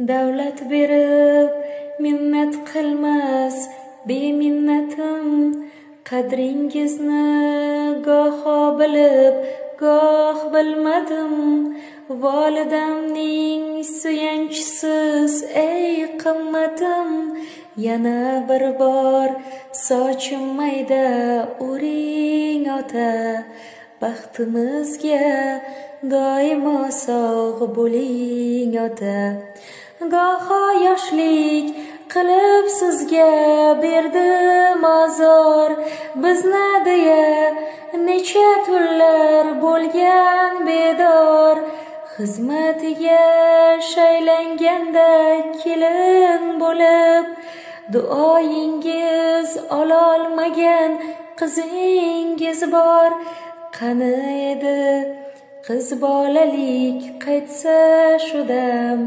davlat berib minnat qilmas beminnatim, qadringizni goho bilib goh bilmadim. Volidamning suyanchisiz ey qimmatim, yana bir bor sochim mayda uring ota, baxtimizga doimo sog' bo'ling ota. Goho yoshlik qilib sizga berdim azor, bizni deya necha tunlar bo'lgan bedor. Xizmatiga shaylanganda kelin bo'lib, duoyingiz ololmagan qizingiz bor. Qani edi qiz bolalik qaytsa shu dam,